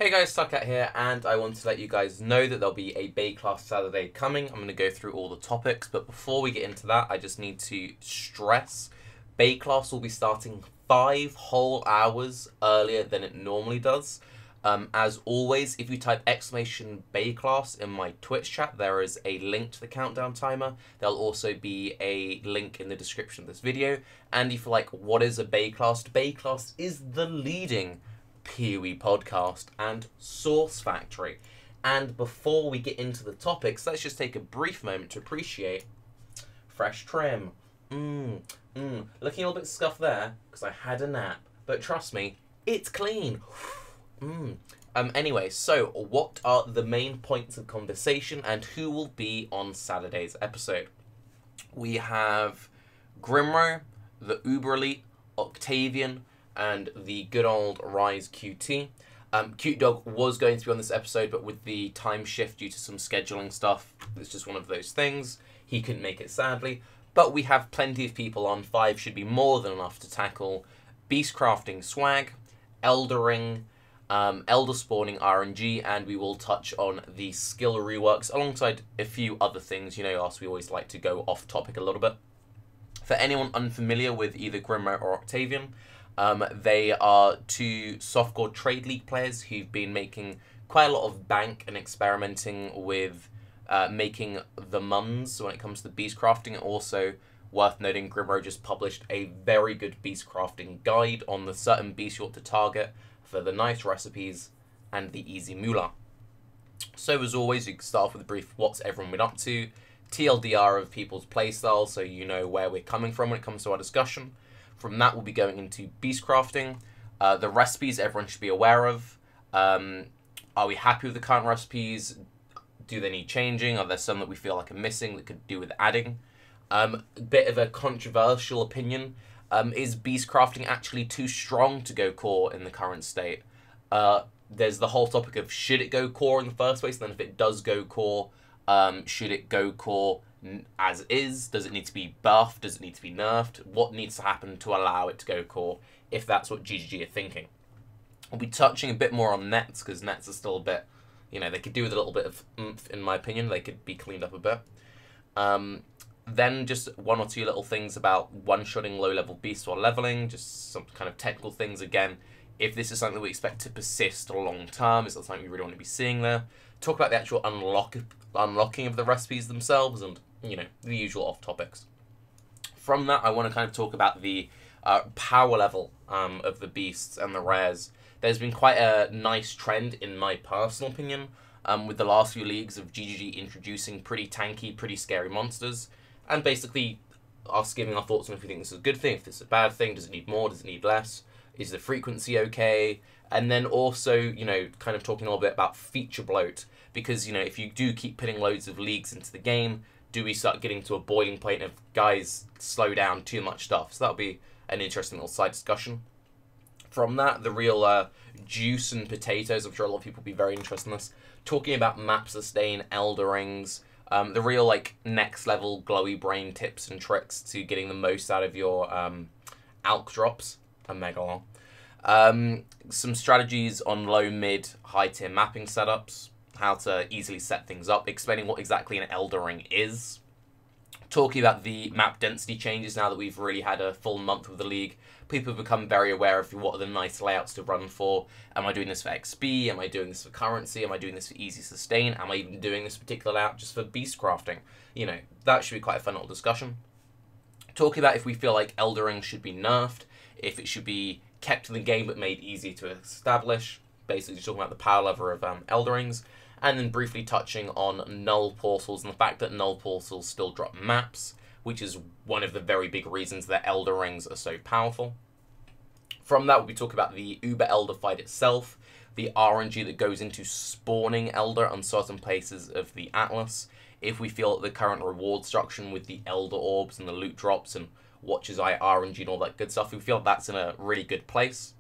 Hey guys, Tarke here, and I want to let you guys know that there'll be a Baeclast Saturday coming. I'm going to go through all the topics, but before we get into that, I just need to stress Baeclast will be starting 5 whole hours earlier than it normally does. As always, if you type exclamation Baeclast in my Twitch chat, there is a link to the countdown timer. There'll also be a link in the description of this video. And if you're like, what is a Baeclast? Baeclast is the leading PoE podcast and source factory. And before we get into the topics, let's just take a brief moment to appreciate fresh trim. Looking a little bit scuffed there because I had a nap, but trust me, it's clean. Anyway, so what are the main points of conversation and who will be on Saturday's episode? We have Grimro, TheUberElite, Octavian, and the good old RaizQT. Cute Dog was going to be on this episode, but with the time shift due to some scheduling stuff, it's just one of those things. He couldn't make it, sadly. But we have plenty of people on. 5 should be more than enough to tackle beast crafting swag, eldering, elder spawning RNG, and we will touch on the skill reworks alongside a few other things. You know, us, we always like to go off topic a little bit. For anyone unfamiliar with either Grimro or Octavian, they are 2 softcore trade league players who've been making quite a lot of bank and experimenting with making the mums when it comes to beast crafting. Also, worth noting, Grimro just published a very good beast crafting guide on the certain beast you want to target for the nice recipes and the easy moolah. So as always, you can start off with a brief what's everyone been up to, TLDR of people's playstyle, so you know where we're coming from when it comes to our discussion. From that, we'll be going into beast crafting, the recipes everyone should be aware of. Are we happy with the current recipes? Do they need changing? Are there some that we feel like are missing that could do with adding? A bit of a controversial opinion. Is beast crafting actually too strong to go core in the current state? There's the whole topic of should it go core in the first place, and then if it does go core, should it go core as is? Does it need to be buffed? Does it need to be nerfed? What needs to happen to allow it to go core, if that's what GGG are thinking? We'll be touching a bit more on nets, because nets are still a bit, you know, they could do with a little bit of oomph, in my opinion. They could be cleaned up a bit. Then just 1 or 2 little things about one-shotting low-level beasts while leveling, just some kind of technical things again. If this is something that we expect to persist long-term, is that something we really want to be seeing there? Talk about the actual unlocking of the recipes themselves and, you know, the usual off-topics. From that, I want to kind of talk about the power level of the beasts and the rares. There's been quite a nice trend, in my personal opinion, with the last few leagues of GGG introducing pretty tanky, pretty scary monsters, and basically us giving our thoughts on if we think this is a good thing, if this is a bad thing, does it need more, does it need less, is the frequency okay, and then also, you know, kind of talking a little bit about feature bloat, because, you know, if you do keep putting loads of leagues into the game, do we start getting to a boiling point of, guys, slow down, too much stuff? So that'll be an interesting little side discussion. From that, the real juice and potatoes, I'm sure a lot of people will be very interested in this, talking about map sustain, elderings, the real, like, next level glowy brain tips and tricks to getting the most out of your alch drops, a mega long. Some strategies on low, mid, high tier mapping setups, how to easily set things up, explaining what exactly an eldering is, talking about the map density changes now that we've really had a full month with the league. People have become very aware of what are the nice layouts to run for. Am I doing this for XP? Am I doing this for currency? Am I doing this for easy sustain? Am I even doing this particular layout just for beast crafting? You know, that should be quite a fun little discussion. Talking about if we feel like eldering should be nerfed, if it should be kept in the game but made easy to establish. Basically talking about the power level of elderings. And then briefly touching on null portals and the fact that null portals still drop maps, which is one of the very big reasons that elder rings are so powerful. From that, we'll be talking about the Elder fight itself, the RNG that goes into spawning elder on certain places of the Atlas, if we feel that the current reward structure with the elder orbs and the loot drops and watches eye RNG and all that good stuff, we feel that's in a really good place.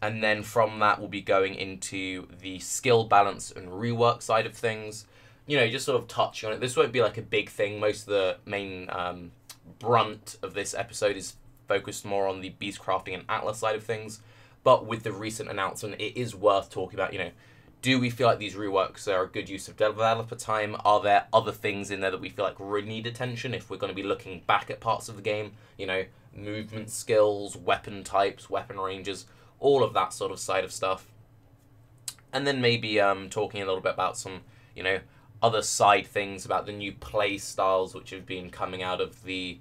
And then from that, we'll be going into the skill balance and rework side of things. You know, just sort of touching on it. This won't be like a big thing. Most of the main brunt of this episode is focused more on the beast crafting and Atlas side of things. But with the recent announcement, it is worth talking about, you know, Do we feel like these reworks are a good use of developer time? Are there other things in there that we feel like really need attention if we're going to be looking back at parts of the game? You know, movement skills, weapon types, weapon ranges, all of that sort of side of stuff. And then maybe talking a little bit about some, you know, other side things about the new play styles which have been coming out of the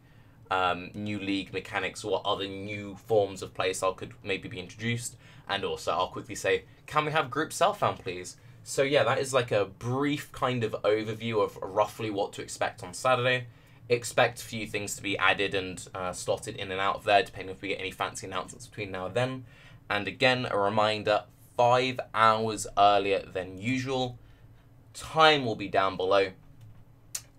new league mechanics. What other new forms of playstyle could maybe be introduced? And also, I'll quickly say, can we have group self-found, please? So yeah, that is like a brief kind of overview of roughly what to expect on Saturday. Expect a few things to be added and slotted in and out of there, depending if we get any fancy announcements between now and then. And again, a reminder, 5 hours earlier than usual. Time will be down below.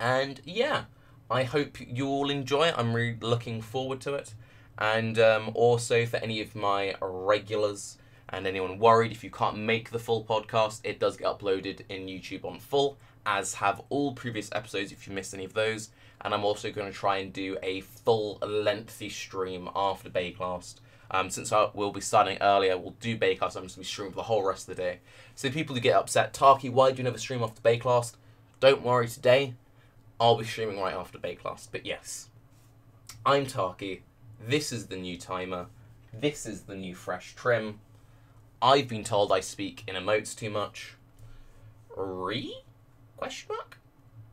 And yeah, I hope you all enjoy it. I'm really looking forward to it. And also for any of my regulars and anyone worried if you can't make the full podcast, it does get uploaded in YouTube on full, as have all previous episodes if you missed any of those. And I'm also going to try and do a full lengthy stream after Baeclast. Since I will be starting earlier, we'll do Baeclast. I'm just going to be streaming for the whole rest of the day. So people who get upset, Tarke, why do you never stream after Baeclast? Don't worry today. I'll be streaming right after Baeclast. But yes, I'm Tarke. This is the new timer. This is the new fresh trim. I've been told I speak in emotes too much. Question mark?